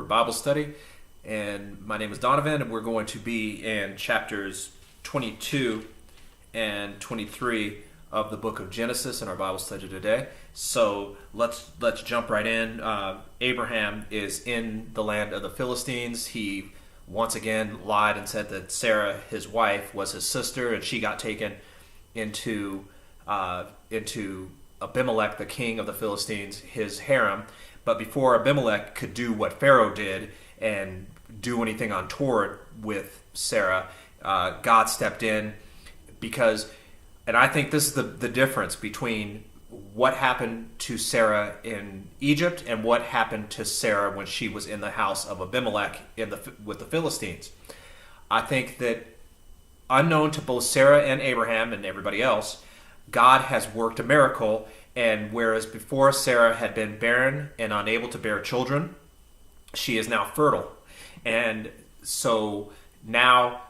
Bible study, and my name is Donovan, and we're going to be in chapters 22 and 23 of the book of Genesis in our Bible study today. So let's jump right in. Abraham is in the land of the Philistines. He once again lied and said that Sarah, his wife, was his sister, and she got taken into Abimelech, the king of the Philistines, his harem. But before Abimelech could do what Pharaoh did and do anything untoward with Sarah, God stepped in and I think this is the difference between what happened to Sarah in Egypt and what happened to Sarah when she was in the house of Abimelech with the Philistines. I think that unknown to both Sarah and Abraham and everybody else, God has worked a miracle. And whereas before Sarah had been barren and unable to bear children, she is now fertile. And so now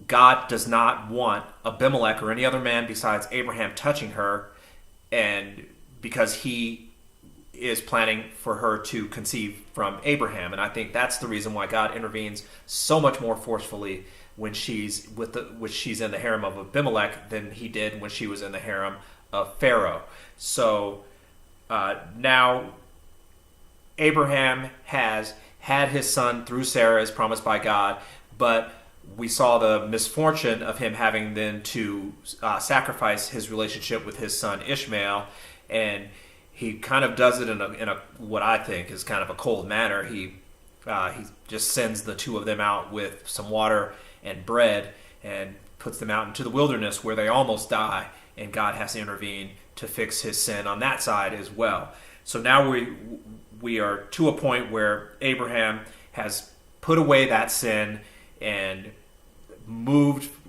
God does not want Abimelech or any other man besides Abraham touching her, and because he is planning for her to conceive from Abraham. And I think that's the reason why God intervenes so much more forcefully when she's in the harem of Abimelech than he did when she was in the harem of Pharaoh. So now Abraham has had his son through Sarah as promised by God, but we saw the misfortune of him having then to sacrifice his relationship with his son Ishmael, and he kind of does it in a what I think is kind of a cold manner. He just sends the two of them out with some water and bread and puts them out into the wilderness where they almost die, and God has to intervene to fix his sin on that side as well. So now we are to a point where Abraham has put away that sin and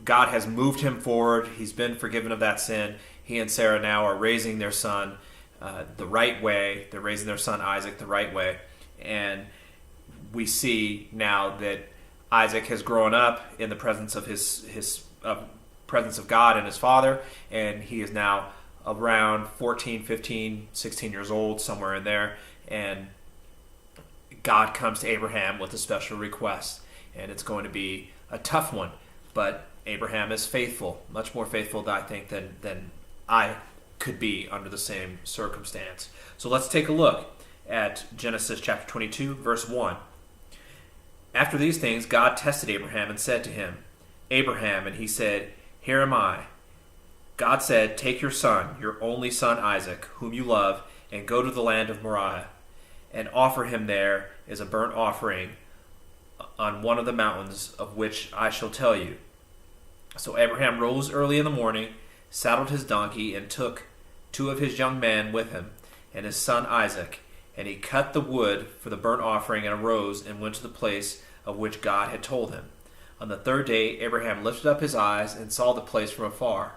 God has moved him forward. He's been forgiven of that sin. He and Sarah now are raising their son the right way. They're raising their son Isaac the right way. And we see now that Isaac has grown up in the presence of his presence of God and his father, and he is now around 14, 15, 16 years old, somewhere in there, and God comes to Abraham with a special request, and it's going to be a tough one, but Abraham is faithful, much more faithful, I think, than I could be under the same circumstance. So let's take a look at Genesis chapter 22, verse 1. After these things, God tested Abraham and said to him, "Abraham," and he said, "Here am I." God said, "Take your son, your only son Isaac, whom you love, and go to the land of Moriah, and offer him there as a burnt offering on one of the mountains of which I shall tell you." So Abraham rose early in the morning, saddled his donkey, and took two of his young men with him, and his son Isaac, and he cut the wood for the burnt offering, and arose and went to the place of which God had told him. On the third day Abraham lifted up his eyes and saw the place from afar.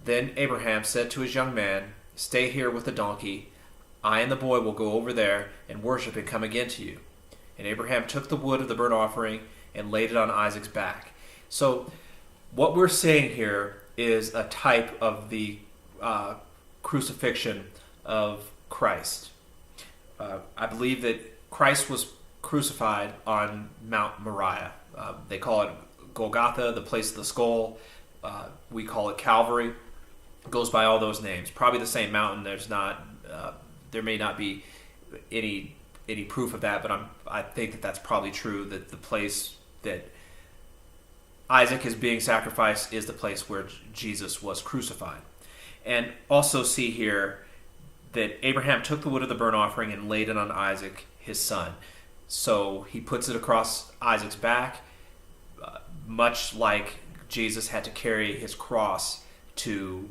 Then Abraham said to his young man, "Stay here with the donkey. I and the boy will go over there and worship and come again to you." And Abraham took the wood of the burnt offering and laid it on Isaac's back. So what we're seeing here is a type of the crucifixion of Christ. I believe that Christ was crucified on Mount Moriah. They call it Golgotha, the place of the skull. We call it Calvary. It goes by all those names. Probably the same mountain. There may not be any proof of that, but I think that that's probably true. That the place that Isaac is being sacrificed is the place where Jesus was crucified. And also see here that Abraham took the wood of the burnt offering and laid it on Isaac, his son. So he puts it across Isaac's back, much like Jesus had to carry his cross to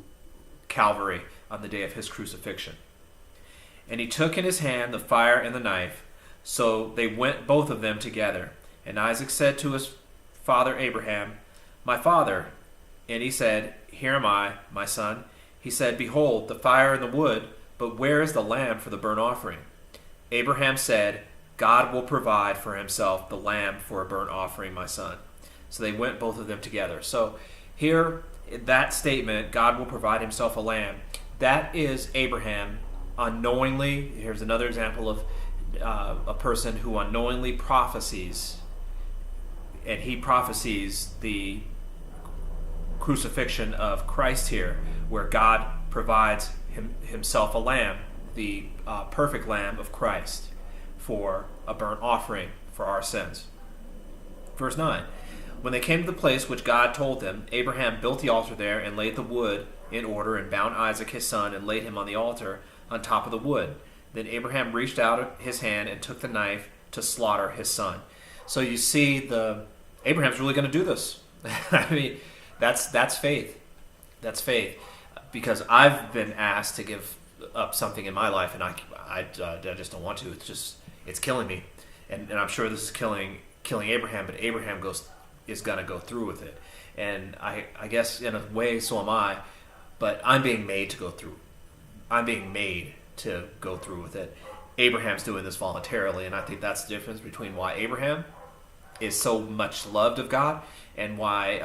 Calvary on the day of his crucifixion. And he took in his hand the fire and the knife. So they went both of them together. And Isaac said to his father Abraham, "My father." And he said, "Here am I, my son." He said, "Behold, the fire and the wood, but where is the lamb for the burnt offering?" Abraham said, "God will provide for himself the lamb for a burnt offering, my son." So they went both of them together. So here, that statement, God will provide himself a lamb, that is Abraham unknowingly. Here's another example of a person who unknowingly prophesies, and he prophesies the crucifixion of Christ here, where God provides himself a lamb, the perfect lamb of Christ, for a burnt offering for our sins. Verse 9, when they came to the place which God told them, Abraham built the altar there and laid the wood in order and bound Isaac his son and laid him on the altar on top of the wood. Then Abraham reached out his hand and took the knife to slaughter his son. So you see, Abraham's really going to do this. I mean, that's faith. That's faith. Because I've been asked to give up something in my life, and I just don't want to. It's killing me, and I'm sure this is killing Abraham. But Abraham is going to go through with it, and I guess in a way so am I. But I'm being made to go through. I'm being made to go through with it. Abraham's doing this voluntarily, and I think that's the difference between why Abraham is so much loved of God and why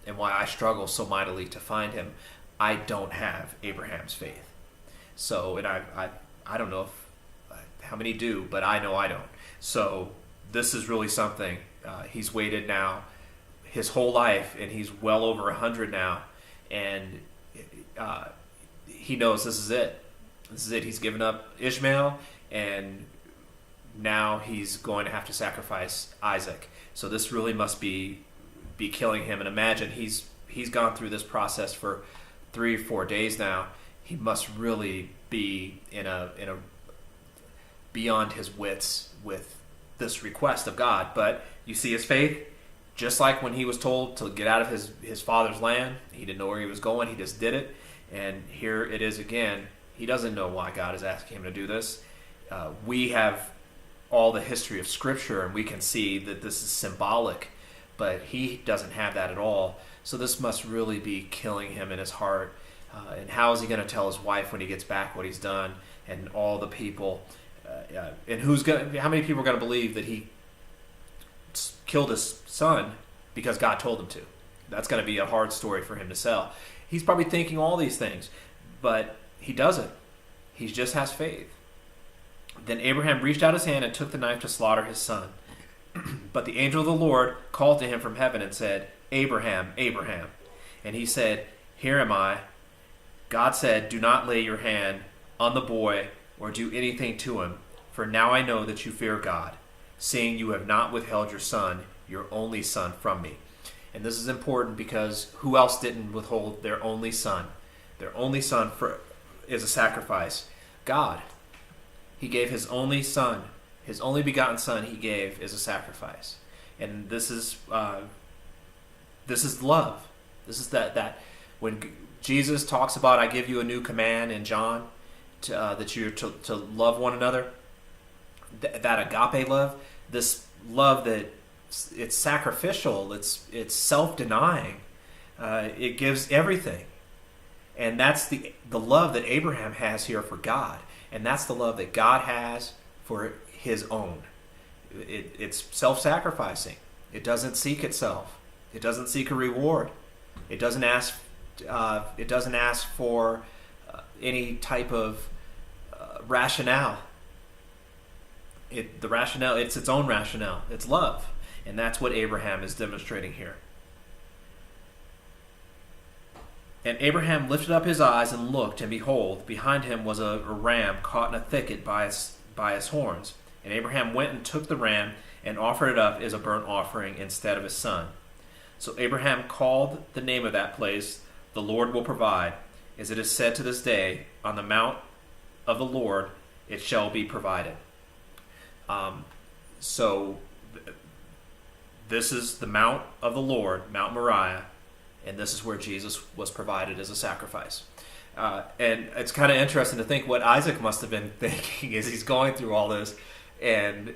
I struggle so mightily to find him. I don't have Abraham's faith. So, and I don't know how many do, but I know I don't. So this is really something. He's waited now his whole life, and he's well over 100 now, and he knows this is it. This is it. He's given up Ishmael, and now he's going to have to sacrifice Isaac. So this really must be killing him. And imagine he's gone through this process for 3 or 4 days now. He must really be in a beyond his wits with this request of God. But you see his faith, just like when he was told to get out of his father's land. He didn't know where he was going. He just did it. And here it is again. He doesn't know why God is asking him to do this. We have all the history of Scripture, and we can see that this is symbolic, but he doesn't have that at all. So this must really be killing him in his heart. And how is he going to tell his wife when he gets back what he's done, and all the people? And how many people are going to believe that he killed his son because God told him to? That's going to be a hard story for him to sell. He's probably thinking all these things, but he doesn't. He just has faith. Then Abraham reached out his hand and took the knife to slaughter his son. But the angel of the Lord called to him from heaven and said, Abraham, Abraham. And he said, Here am I. God said, Do not lay your hand on the boy or do anything to him, for now I know that you fear God, seeing you have not withheld your son, your only son, from me. And this is important because who else didn't withhold their only son? Their only son is a sacrifice. God. He gave his only son, his only begotten son he gave as a sacrifice. And this is love. This is that when Jesus talks about, I give you a new command in John, that you're to love one another, that agape love, this love that it's sacrificial, it's self-denying, it gives everything. And that's the love that Abraham has here for God. And that's the love that God has for his own. It's self-sacrificing. It doesn't seek itself. It doesn't seek a reward. It doesn't ask for any type of rationale. It's its own rationale. It's love. And that's what Abraham is demonstrating here. And Abraham lifted up his eyes and looked, and behold, behind him was a ram caught in a thicket by his horns. And Abraham went and took the ram and offered it up as a burnt offering instead of his son. So Abraham called the name of that place, The Lord Will Provide. As it is said to this day, On the mount of the Lord it shall be provided. So this is the mount of the Lord, Mount Moriah, and this is where Jesus was provided as a sacrifice. And it's kind of interesting to think what Isaac must have been thinking as he's going through all this. And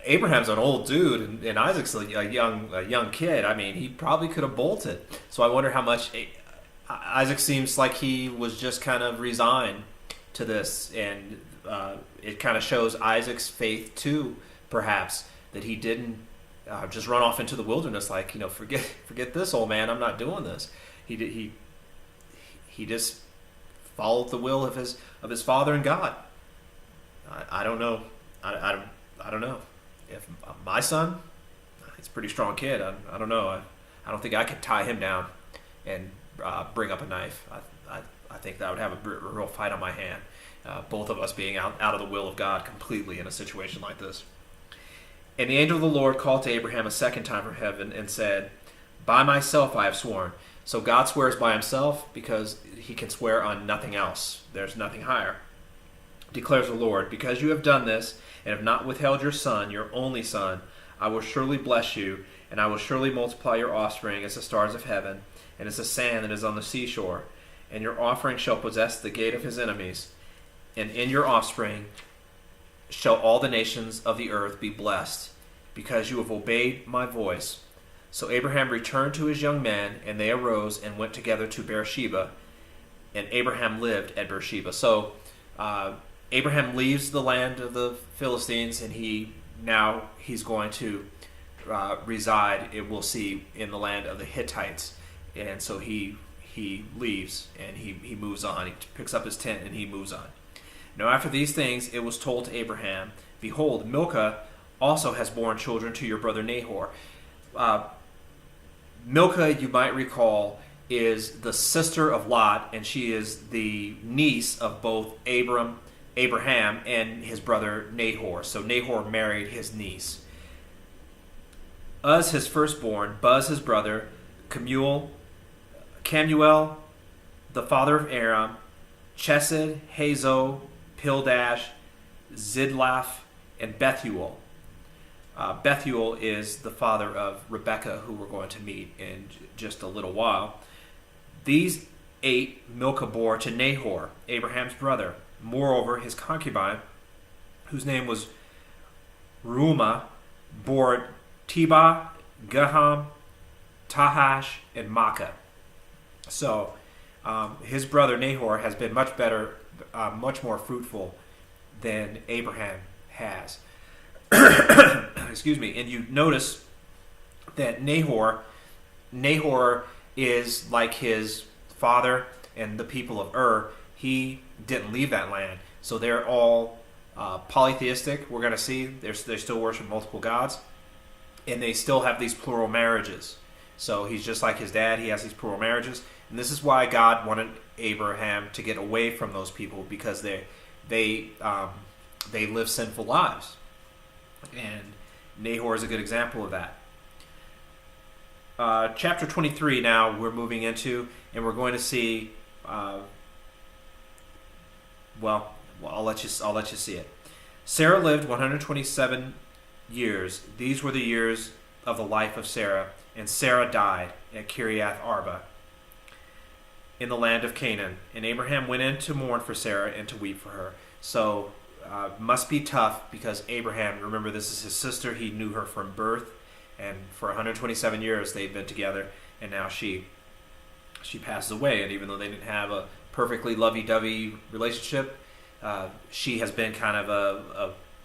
Abraham's an old dude, and Isaac's a young kid. I mean, he probably could have bolted. So I wonder how much Isaac seems like he was just kind of resigned to this, and it kind of shows Isaac's faith too, perhaps, that he didn't just run off into the wilderness like, forget this, old man, I'm not doing this. He just followed the will of his father and God. I don't know I don't know. If my son, he's a pretty strong kid. I don't know. I don't think I could tie him down and bring up a knife. I think that would have a real fight on my hand. Both of us being out of the will of God completely in a situation like this. And the angel of the Lord called to Abraham a second time from heaven and said, "By myself I have sworn." So God swears by himself because he can swear on nothing else. There's nothing higher. Declares the Lord, "Because you have done this and have not withheld your son, your only son, I will surely bless you, and I will surely multiply your offspring as the stars of heaven and as the sand that is on the seashore. And your offspring shall possess the gate of his enemies, and in your offspring shall all the nations of the earth be blessed, because you have obeyed my voice." So Abraham returned to his young men, and they arose and went together to Beersheba, and Abraham lived at Beersheba. So Abraham leaves the land of the Philistines, and he's going to reside, it will see, in the land of the Hittites. And so he leaves, and he moves on. He picks up his tent, and he moves on. Now after these things, it was told to Abraham, "Behold, Milcah also has borne children to your brother Nahor." Milcah, you might recall, is the sister of Lot, and she is the niece of both Abraham and his brother Nahor. So Nahor married his niece. Uz his firstborn, Buz his brother, Kemuel, the father of Aram, Chesed, Hazo, Pildash, Zidlaph, and Bethuel. Bethuel is the father of Rebekah, who we're going to meet in just a little while. These 8 Milcah bore to Nahor, Abraham's brother. Moreover, his concubine, whose name was Reumah, bore Tebah, Gaham, Tahash, and Makkah. So his brother Nahor has been much better, much more fruitful than Abraham has. Excuse me. And you notice that Nahor is like his father and the people of Ur. He didn't leave that land. So they're all polytheistic. We're going to see they still worship multiple gods, and they still have these plural marriages. So he's just like his dad. He has these plural marriages. And this is why God wanted Abraham to get away from those people, because they live sinful lives. And Nahor is a good example of that. Chapter 23 now we're moving into, and we're going to see, I'll let you see it. Sarah lived 127 years. These were the years of the life of Sarah, and Sarah died at Kiriath Arba in the land of Canaan. And Abraham went in to mourn for Sarah and to weep for her. So must be tough, because Abraham, remember, this is his sister. He knew her from birth, and for 127 years they've been together, and now she passes away. And even though they didn't have a perfectly lovey-dovey relationship, she has been kind of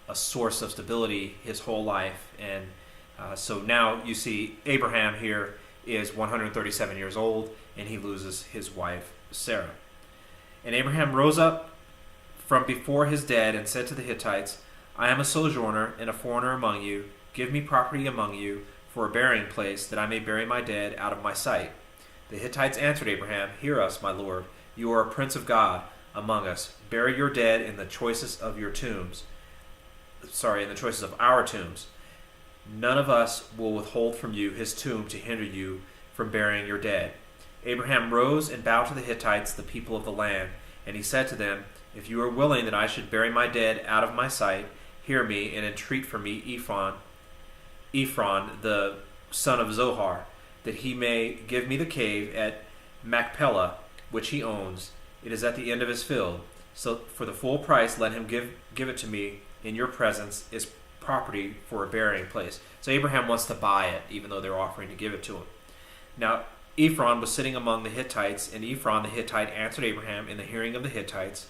a source of stability his whole life. And so now you see Abraham here is 137 years old, and he loses his wife Sarah. And Abraham rose up from before his dead and said to the Hittites, "I am a sojourner and a foreigner among you. Give me property among you for a burying place, that I may bury my dead out of my sight." The Hittites answered Abraham, "Hear us, my lord. You are a prince of God among us. Bury your dead in the choicest of your tombs. In the choicest of our tombs. None of us will withhold from you his tomb to hinder you from burying your dead." Abraham rose and bowed to the Hittites, the people of the land, and he said to them, "If you are willing that I should bury my dead out of my sight, hear me and entreat for me Ephron, the son of Zohar, that he may give me the cave at Machpelah, which he owns. It is at the end of his field. So for the full price, let him give it to me in your presence as property for a burying place." So Abraham wants to buy it, even though they're offering to give it to him. Now Ephron was sitting among the Hittites, and Ephron the Hittite answered Abraham in the hearing of the Hittites,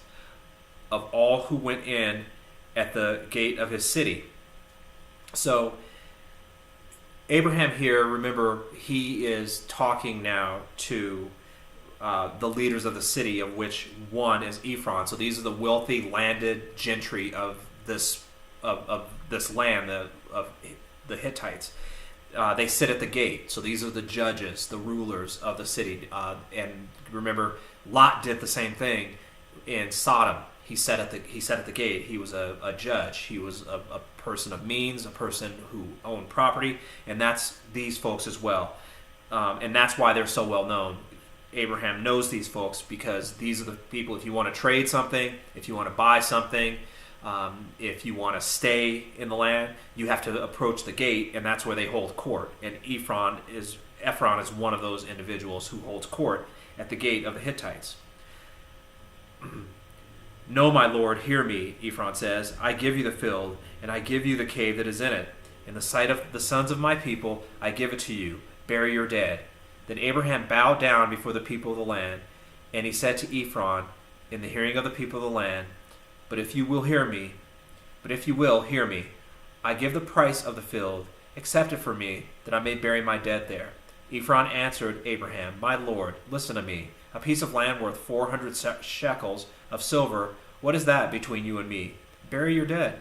of all who went in at the gate of his city. So Abraham here, remember, he is talking now to the leaders of the city, of which one is Ephron. So these are the wealthy landed gentry of this of this land, of the Hittites. They sit at the gate. So these are the judges, the rulers of the city. And remember, Lot did the same thing in Sodom. He sat at the gate. He was a judge. He was a person of means, a person who owned property, and that's these folks as well. And that's why they're so well known. Abraham knows these folks because these are the people. If you want to trade something, if you want to buy something, if you want to stay in the land, you have to approach the gate, and that's where they hold court. And Ephron is one of those individuals who holds court at the gate of the Hittites. "No, my lord, hear me," Ephron says. "I give you the field, and I give you the cave that is in it. In the sight of the sons of my people, I give it to you. Bury your dead." Then Abraham bowed down before the people of the land, and he said to Ephron, in the hearing of the people of the land, But if you will hear me, I give the price of the field. Accept it for me, that I may bury my dead there." Ephron answered Abraham, "My lord, listen to me. A piece of land worth 400 shekels of silver, what is that between you and me? Bury your dead."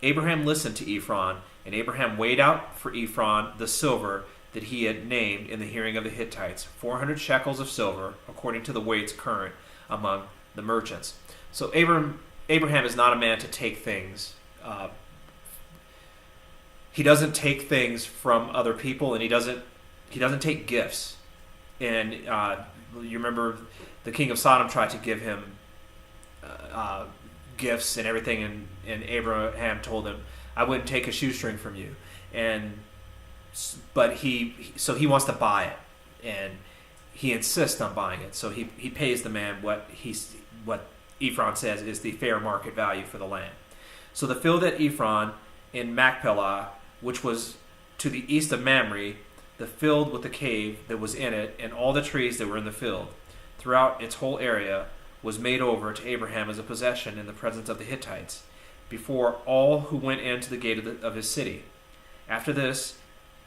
Abraham listened to Ephron, and Abraham weighed out for Ephron the silver that he had named in the hearing of the Hittites, 400 shekels of silver, according to the weights current among the merchants. So Abraham is not a man to take things. He doesn't take things from other people, and he doesn't take gifts. And you remember the king of Sodom tried to give him gifts and everything, and Abraham told him, "I wouldn't take a shoestring from you." But he wants to buy it, and he insists on buying it. So he pays the man what Ephron says is the fair market value for the land. So the field at Ephron in Machpelah, which was to the east of Mamre, the field with the cave that was in it, and all the trees that were in the field, throughout its whole area, was made over to Abraham as a possession in the presence of the Hittites, before all who went into the gate of his city. After this,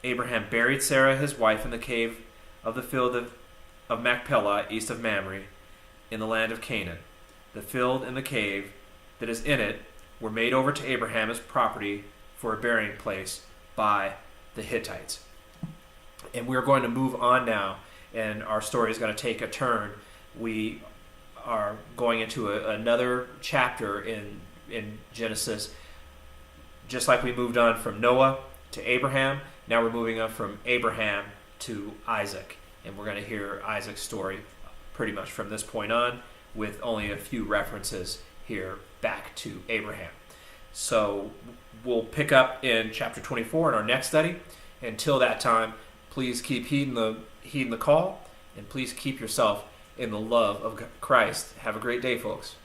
Abraham buried Sarah his wife in the cave of the field of Machpelah, east of Mamre, in the land of Canaan. The field and the cave that is in it were made over to Abraham as property for a burying place by the Hittites. And we're going to move on now, and our story is going to take a turn. We are going into another chapter in Genesis. Just like we moved on from Noah to Abraham, now we're moving on from Abraham to Isaac. And we're going to hear Isaac's story pretty much from this point on, with only a few references here back to Abraham. So we'll pick up in chapter 24 in our next study. Until that time, please keep heeding the call, and please keep yourself in the love of Christ. Have a great day, folks.